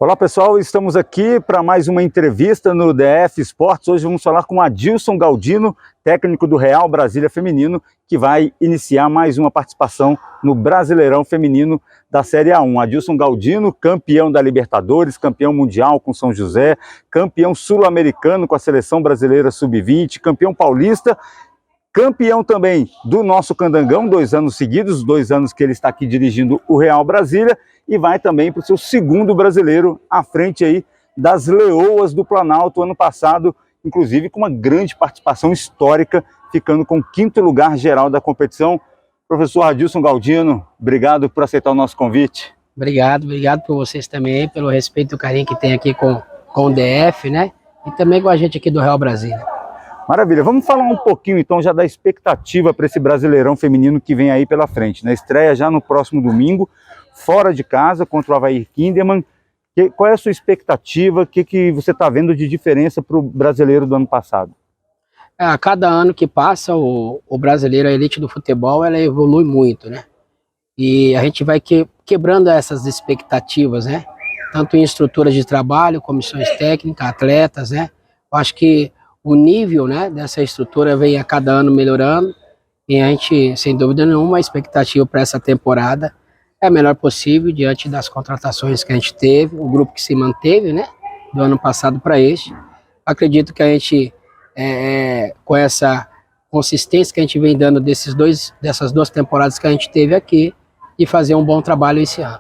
Olá pessoal, estamos aqui para mais uma entrevista no DF Esportes. Hoje vamos falar com Adilson Galdino, técnico do Real Brasília Feminino, que vai iniciar mais uma participação no Brasileirão Feminino da Série A1. Adilson Galdino, campeão da Libertadores, campeão mundial com São José, campeão sul-americano com a Seleção Brasileira Sub-20, campeão paulista, campeão também do nosso Candangão, 2 anos seguidos, 2 anos que ele está aqui dirigindo o Real Brasília, e vai também para o seu segundo brasileiro à frente aí das Leoas do Planalto, ano passado, inclusive com uma grande participação histórica, ficando com o 5º lugar geral da competição. Professor Adilson Galdino, obrigado por aceitar o nosso convite. Obrigado por vocês também, pelo respeito e o carinho que tem aqui com o DF, né? E também com a gente aqui do Real Brasília. Maravilha, vamos falar um pouquinho então já da expectativa para esse Brasileirão Feminino que vem aí pela frente, né? Estreia já no próximo domingo, fora de casa, contra o Avaí Kinderman. Qual é a sua expectativa? O que você está vendo de diferença para o brasileiro do ano passado? A cada ano que passa, o brasileiro, a elite do futebol, ela evolui muito, né? E a gente vai quebrando essas expectativas, né? Tanto em estruturas de trabalho, comissões técnicas, atletas, né? Eu acho que o nível, né, dessa estrutura vem a cada ano melhorando, e a gente, sem dúvida nenhuma, a expectativa para essa temporada é a melhor possível diante das contratações que a gente teve, o grupo que se manteve, né, do ano passado para este. Acredito que a gente, com essa consistência que a gente vem dando dessas duas temporadas que a gente teve aqui, e fazer um bom trabalho esse ano.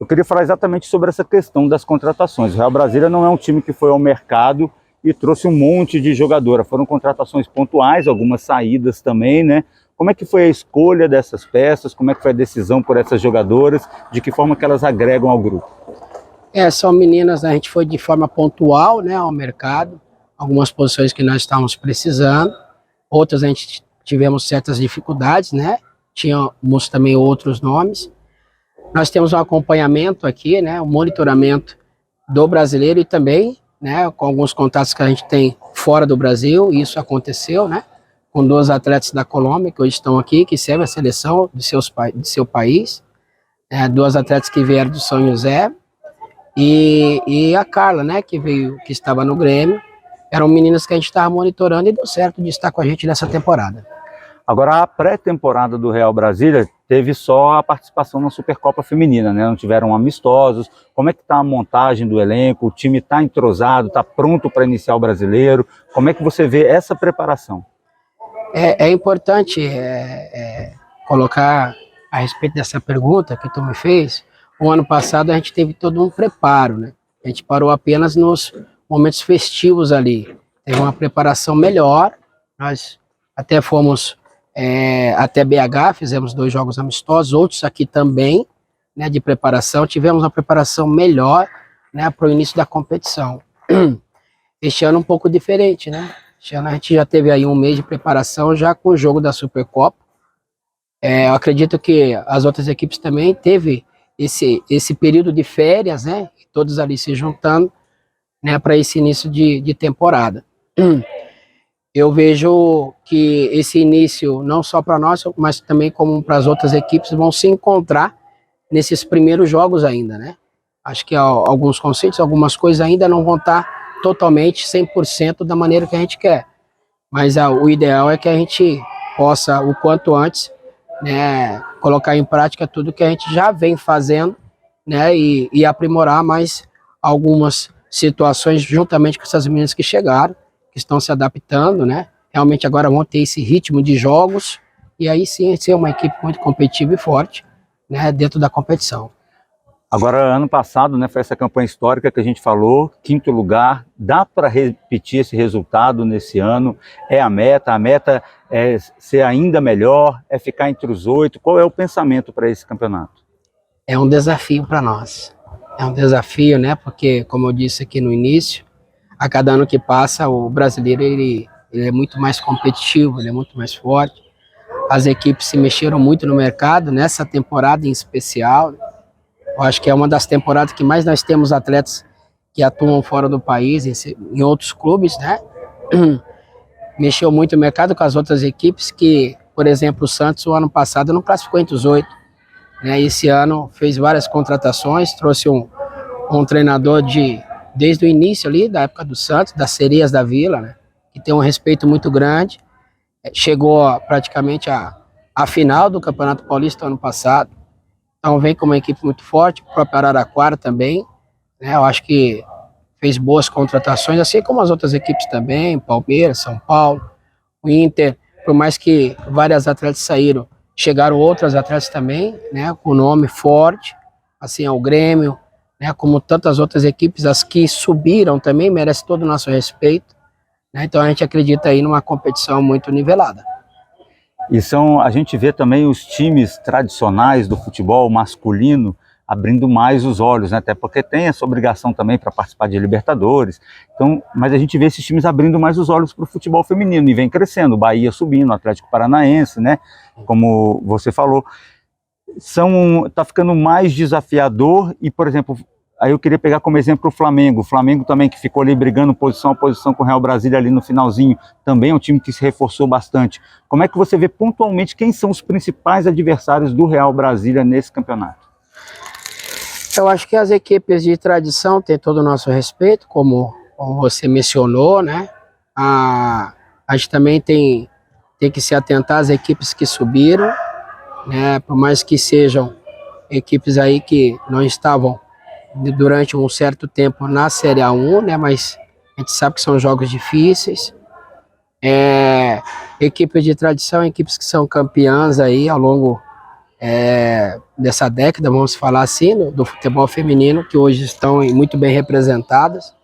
Eu queria falar exatamente sobre essa questão das contratações. O Real Brasília não é um time que foi ao mercado e trouxe um monte de jogadora. Foram contratações pontuais, algumas saídas também, né? Como é que foi a escolha dessas peças? Como é que foi a decisão por essas jogadoras? De que forma que elas agregam ao grupo? São meninas, a gente foi de forma pontual, né, ao mercado. Algumas posições que nós estávamos precisando. Outras a gente tivemos certas dificuldades, né? Tínhamos também outros nomes. Nós temos um acompanhamento aqui, né? Um monitoramento do brasileiro e também, né, com alguns contatos que a gente tem fora do Brasil. Isso aconteceu, né, com 2 atletas da Colômbia que hoje estão aqui, que servem a seleção de seu país, 2 atletas que vieram do São José, e a Carla, né, que estava no Grêmio. Eram meninas que a gente estava monitorando e deu certo de estar com a gente nessa temporada. Agora, a pré-temporada do Real Brasília teve só a participação na Supercopa Feminina, né? Não tiveram amistosos. Como é que está a montagem do elenco? O time está entrosado, está pronto para iniciar o brasileiro? Como é que você vê essa preparação? É importante colocar a respeito dessa pergunta que tu me fez. O ano passado a gente teve todo um preparo, né? A gente parou apenas nos momentos festivos ali. Teve uma preparação melhor. Nós até fomos até BH, fizemos 2 jogos amistosos, outros aqui também, né, de preparação. Tivemos uma preparação melhor, né, para o início da competição. Este ano um pouco diferente, né? Este ano a gente já teve aí um mês de preparação já com o jogo da Supercopa. Eu acredito que as outras equipes também teve esse período de férias, né? Todos ali se juntando, né, para esse início de temporada. Eu vejo que esse início, não só para nós, mas também como para as outras equipes, vão se encontrar nesses primeiros jogos ainda, né? Acho que alguns conceitos, algumas coisas ainda não vão estar totalmente 100% da maneira que a gente quer. Mas o ideal é que a gente possa, o quanto antes, né, colocar em prática tudo que a gente já vem fazendo, né, e aprimorar mais algumas situações juntamente com essas meninas que chegaram, que estão se adaptando, né? Realmente agora vão ter esse ritmo de jogos e aí sim ser uma equipe muito competitiva e forte, né, dentro da competição. Agora, ano passado, né, foi essa campanha histórica que a gente falou, 5º lugar. Dá para repetir esse resultado nesse ano? É a meta é ser ainda melhor, é ficar entre os 8. Qual é o pensamento para esse campeonato? É um desafio para nós. É um desafio, né? Porque, como eu disse aqui no início, a cada ano que passa, o brasileiro ele é muito mais competitivo, ele é muito mais forte. As equipes se mexeram muito no mercado, nessa temporada em especial. Eu acho que é uma das temporadas que mais nós temos atletas que atuam fora do país, em outros clubes, né? Mexeu muito o mercado com as outras equipes que, por exemplo, o Santos, o ano passado, não classificou entre os 8. Né? Esse ano fez várias contratações, trouxe um treinador desde o início ali, da época do Santos, das Sereias da Vila, né? Que tem um respeito muito grande. Chegou praticamente à final do Campeonato Paulista ano passado. Então vem com uma equipe muito forte, o próprio Araraquara também, né? Eu acho que fez boas contratações, assim como as outras equipes também, Palmeiras, São Paulo, o Inter, por mais que várias atletas saíram, chegaram outras atletas também, né, com nome forte, assim, ao Grêmio, né, como tantas outras equipes, as que subiram também merecem todo o nosso respeito, né? Então a gente acredita aí numa competição muito nivelada. E a gente vê também os times tradicionais do futebol masculino abrindo mais os olhos, né? Até porque tem essa obrigação também para participar de Libertadores. Então, mas a gente vê esses times abrindo mais os olhos para o futebol feminino e vem crescendo. O Bahia subindo, o Atlético Paranaense, né? Como você falou, tá ficando mais desafiador. E, por exemplo, aí eu queria pegar como exemplo o Flamengo. O Flamengo também, que ficou ali brigando posição a posição com o Real Brasília ali no finalzinho, também é um time que se reforçou bastante. Como é que você vê pontualmente quem são os principais adversários do Real Brasília nesse campeonato? Eu acho que as equipes de tradição têm todo o nosso respeito, como você mencionou, né? A gente também tem que se atentar às equipes que subiram, né? Por mais que sejam equipes aí que não estavam durante um certo tempo na Série A1, né? Mas a gente sabe que são jogos difíceis. Equipes de tradição, equipes que são campeãs aí ao longo dessa década, vamos falar assim, do futebol feminino, que hoje estão muito bem representadas.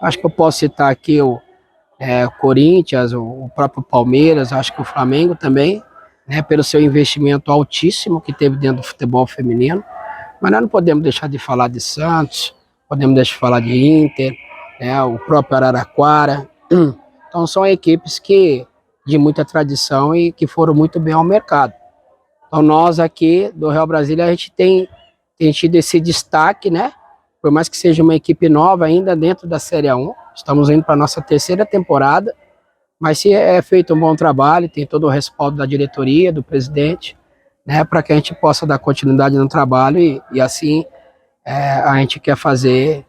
Acho que eu posso citar aqui o Corinthians, o próprio Palmeiras, acho que o Flamengo também, né, pelo seu investimento altíssimo que teve dentro do futebol feminino. Mas nós não podemos deixar de falar de Santos, podemos deixar de falar de Inter, né, o próprio Araraquara. Então são equipes de muita tradição e que foram muito bem ao mercado. Então nós aqui do Real Brasília, a gente tem tido esse destaque, né? Por mais que seja uma equipe nova ainda dentro da Série A1, estamos indo para a nossa terceira temporada, mas se é feito um bom trabalho, tem todo o respaldo da diretoria, do presidente, né? Para que a gente possa dar continuidade no trabalho e assim a gente quer fazer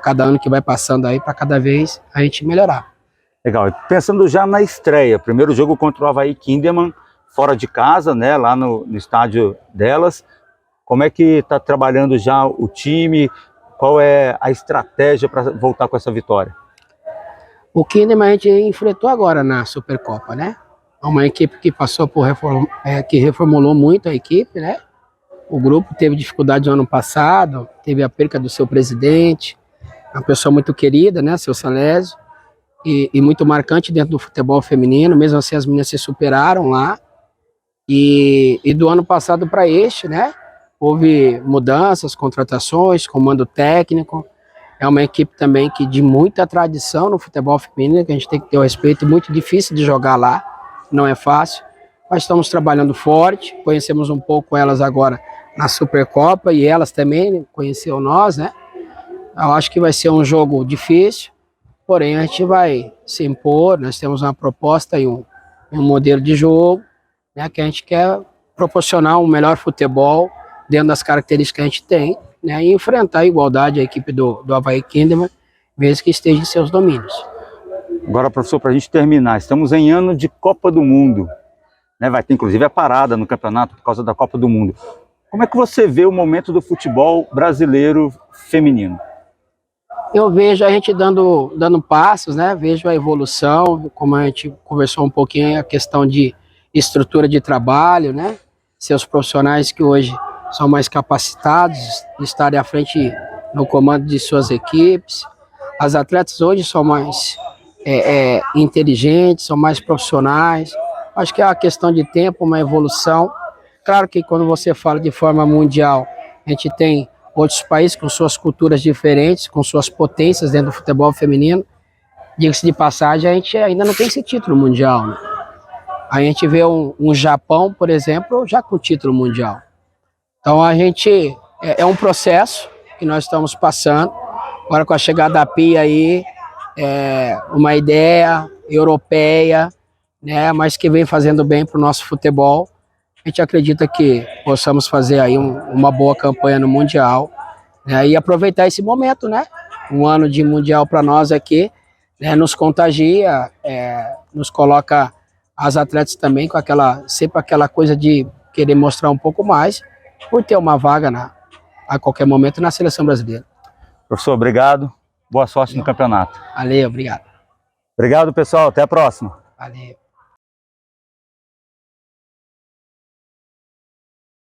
cada ano que vai passando aí, para cada vez a gente melhorar. Legal. Pensando já na estreia, primeiro jogo contra o Avaí Kinderman, fora de casa, né, lá no estádio delas. Como é que está trabalhando já o time? Qual é a estratégia para voltar com essa vitória? O Kinderman a gente enfrentou agora na Supercopa, né? Uma equipe que passou por que reformulou muito a equipe, né? O grupo teve dificuldades no ano passado, teve a perca do seu presidente, uma pessoa muito querida, né, seu Salésio, e muito marcante dentro do futebol feminino. Mesmo assim as meninas se superaram lá. E do ano passado para este, né, houve mudanças, contratações, comando técnico. É uma equipe também que de muita tradição no futebol feminino, que a gente tem que ter o respeito, muito difícil de jogar lá, não é fácil, mas estamos trabalhando forte, conhecemos um pouco elas agora na Supercopa e elas também conheceram nós, né? Eu acho que vai ser um jogo difícil, porém a gente vai se impor, nós temos uma proposta e um modelo de jogo, né, que a gente quer proporcionar um melhor futebol dentro das características que a gente tem, né, e enfrentar a igualdade, a equipe do Avaí Kinderman, mesmo que esteja em seus domínios. Agora, professor, para a gente terminar, estamos em ano de Copa do Mundo, né, vai ter inclusive a parada no campeonato por causa da Copa do Mundo. Como é que você vê o momento do futebol brasileiro feminino? Eu vejo a gente dando passos, né, vejo a evolução, como a gente conversou um pouquinho, a questão de estrutura de trabalho, né? Seus profissionais que hoje são mais capacitados, estarem à frente no comando de suas equipes. As atletas hoje são mais inteligentes, são mais profissionais. Acho que é uma questão de tempo, uma evolução. Claro que quando você fala de forma mundial, a gente tem outros países com suas culturas diferentes, com suas potências dentro do futebol feminino. Diga-se de passagem, a gente ainda não tem esse título mundial, né? A gente vê um Japão, por exemplo, já com título mundial. Então a gente é um processo que nós estamos passando. Agora com a chegada da Pia aí, uma ideia europeia, né, mas que vem fazendo bem para o nosso futebol. A gente acredita que possamos fazer aí uma boa campanha no Mundial, né? E aproveitar esse momento, né? Um ano de Mundial para nós aqui, né? Nos contagia, nos coloca as atletas também com sempre aquela coisa de querer mostrar um pouco mais, por ter uma vaga a qualquer momento na seleção brasileira. Professor, obrigado. Boa sorte no campeonato. Valeu, obrigado. Obrigado, pessoal. Até a próxima. Valeu.